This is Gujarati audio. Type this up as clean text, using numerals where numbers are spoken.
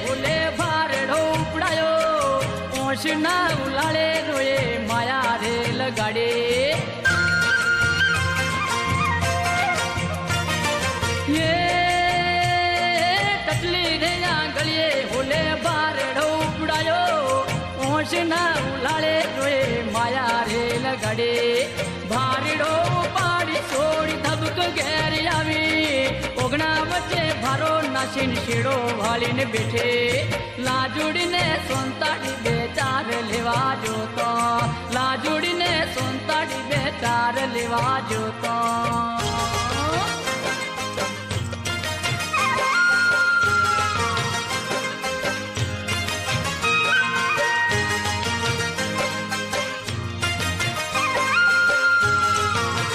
ઓલે ભારડો ઉપડાયો ઓશના ઉલાળે રોએ માયા રે લગાડે ના ઉલાળે રોએ માયા રે લગાડે ભારડો પાડી છોડી ધબક ઘેર આવી ઓગણા વચ્ચે ભારો નાસીને શેડો વાળીને બેઠે લાજુડીને સોંતાડી બે ચાર લેવા જોતો લાજુડીને સોંતાડી બે ચાર લેવા જોતો